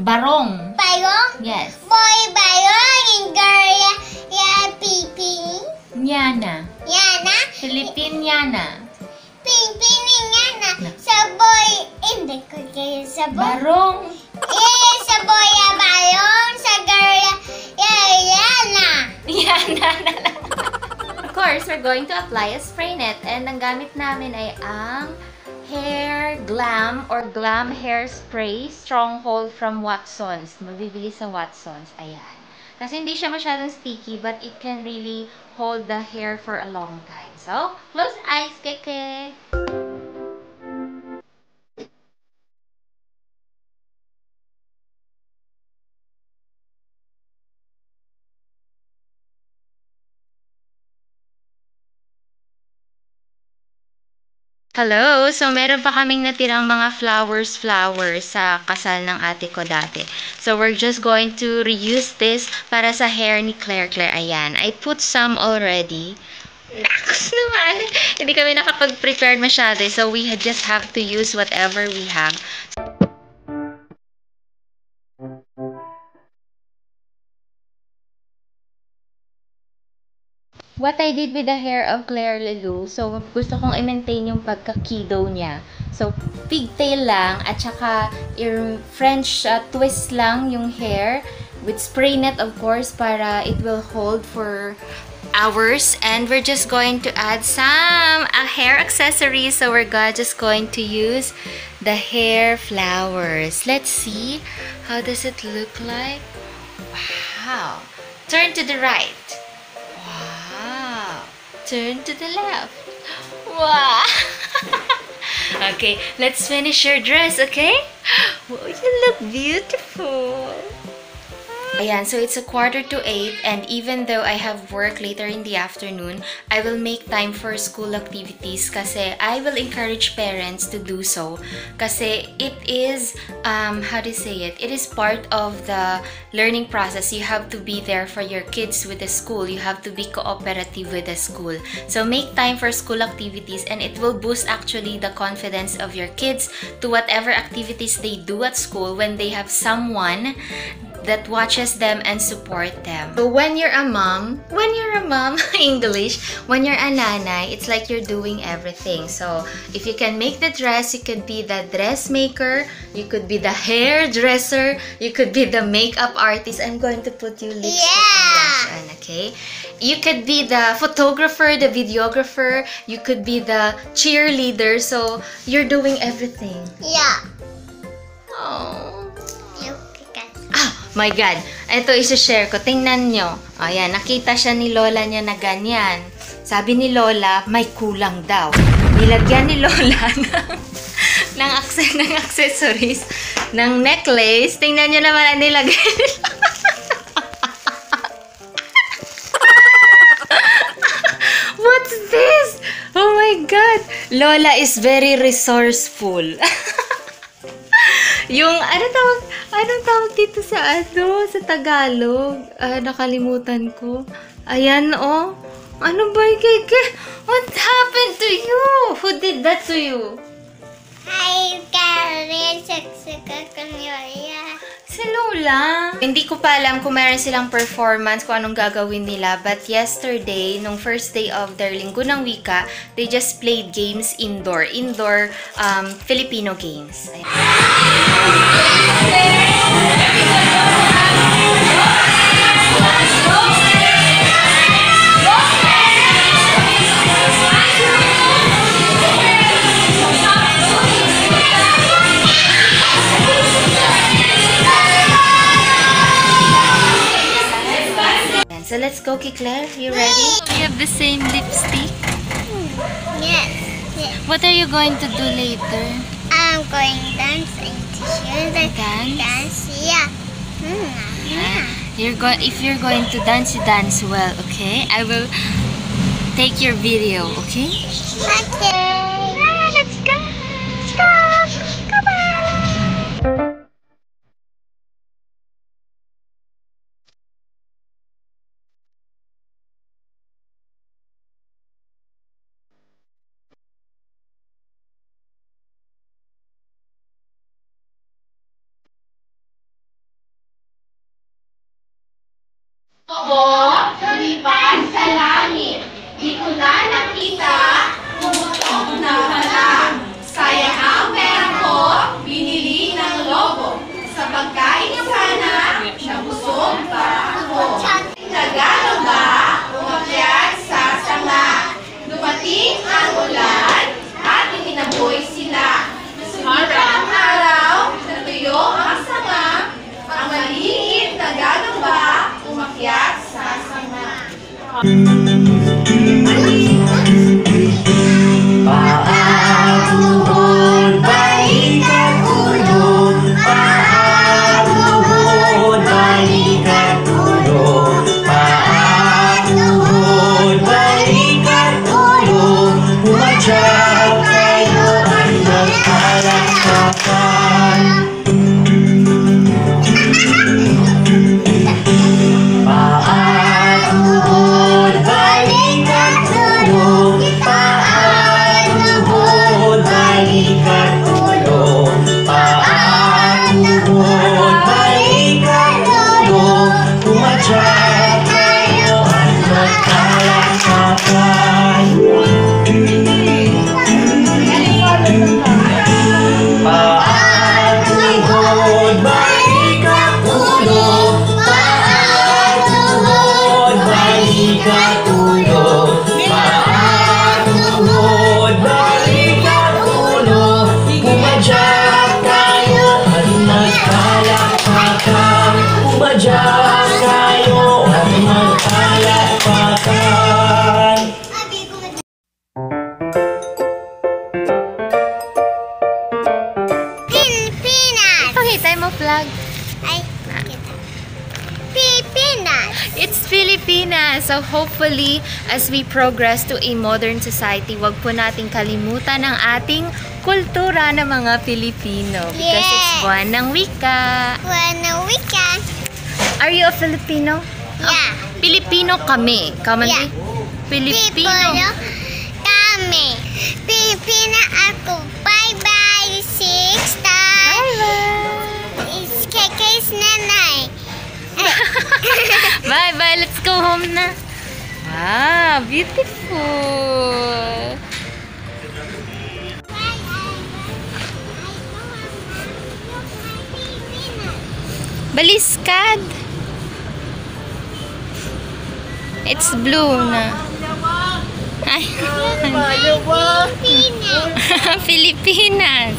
Barong. Barong? Yes. Boy Barong and girl Piping. Yana. Yana? Philippine Yana. Piping and Yana. Sa boy, hindi ko kayo sa boy. Barong. Sa boy Barong, sa girl Yana. Yana na lang. Of course, we're going to apply a spray net and ang gamit namin ay ang Hair Glam or Glam Hair Spray Stronghold from Watsons. Mabibili sa Watsons. Ayan. Kasi hindi siya masyadong sticky but it can really hold the hair for a long time. So, close eyes, Keke! Hello! So, meron pa kaming natirang mga flowers sa kasal ng ate ko dati. So, we're just going to reuse this para sa hair ni Claire. Ayan. I put some already. Naks naman! Hindi kami nakapag-prepare masyado. So, we just have to use whatever we have. What I did with the hair of Claire Lelou, so gusto kong i-maintain yung pagka-kido niya. So, pigtail lang at saka French twist lang yung hair with spray net of course para it will hold for hours. And we're just going to add some hair accessories. So, we're just going to use the hair flowers. Let's see. How does it look like? Wow. Turn to the right. Wow. Turn to the left. Wow. Okay, let's finish your dress, okay? Oh, you look beautiful. Ayan, so it's 7:45 and even though I have work later in the afternoon, I will make time for school activities kasi I will encourage parents to do so kasi it is, how do you say it? It is part of the learning process. You have to be there for your kids with the school. You have to be cooperative with the school. So make time for school activities and it will boost actually the confidence of your kids to whatever activities they do at school when they have someone that watches them and support them. So when you're a mom, English, when you're a nanay, it's like you're doing everything. So if you can make the dress, you could be the dressmaker, you could be the hairdresser, you could be the makeup artist. I'm going to put you lipstick and blush on, okay? You could be the photographer, the videographer, you could be the cheerleader. So you're doing everything. Yeah. Oh. My God, ito isa-share ko. Tingnan nyo. Ayan, nakita siya ni Lola niya na ganyan. Sabi ni Lola, may kulang daw. Nilagyan ni Lola ng accessories, ng necklace. Tingnan nyo naman ang nilagay nila. What's this? Oh my God. Lola is very resourceful. Yung, anong tawag dito sa Tagalog? Nakalimutan ko. Ayan, oh. Ano ba, Keke? What happened to you? Who did that to you? Ay, Karen, saksaka kanyoya. Si Lola. Hindi ko pa alam kung meron silang performance, kung anong gagawin nila. But yesterday, nung first day of their Linggo ng Wika, they just played games indoor. Indoor Filipino games. Ayan. So let's go, Claire. You ready? You have the same lipstick. Yes. Yes. What are you going to do later? I'm going to dance and shoes. Dance? Dance, yeah. If you're going to dance, you dance well, okay? I will take your video, okay? Okay. Let's go. Let's go. Come on. Di ko na nakita, pumutok na pala. Sayang ang pera ko, binili ng lobo. Sa pagkain sana, nabusog pa ako. Tagalog ba, umakyat sa sanga. Dumating ang ulan, at itinaboy sila. Sumikat ang araw, natuyo ang sanga. Ang maliit na gagamba, umakyat sa sanga. Paatuhod, balikat ulo. Paatuhod, balikat ulo. Paatuhod, balikat ulo. Umadyak kayo at magpalakpakan. Paatuhod, balikat ulo. Paatuhod, balikat ulo. Paatuhod, balikat ulo. Umadyak kayo at magpalakpakan. Paatuhod, balikat ulo. Paatuhod, balikat ulo. Paatuhod, balikat ulo. Umadyak kayo at magpalakpakan. Umadyak kayo at magpalakpakan. Pilipinas. Pakita mo flag. Ay, kita. Pilipinas. It's Filipinas. So hopefully, as we progress to a modern society, wag po nating kalimutan ang ating kultura ng mga Pilipino. Because it's Yes. buwan ng wika. Bueno, weekend. Are you a Filipino? Yeah. Pilipino kami. Kamali? Yeah. Pilipino. Pilipino kami. Pilipina ako. Bye-bye, sister. Bye-bye. It's Kekay's nanay. Bye-bye. Let's go home na. Wow, beautiful. Baliskad. It's blue na. Ay. Pilipinas. Filipinas.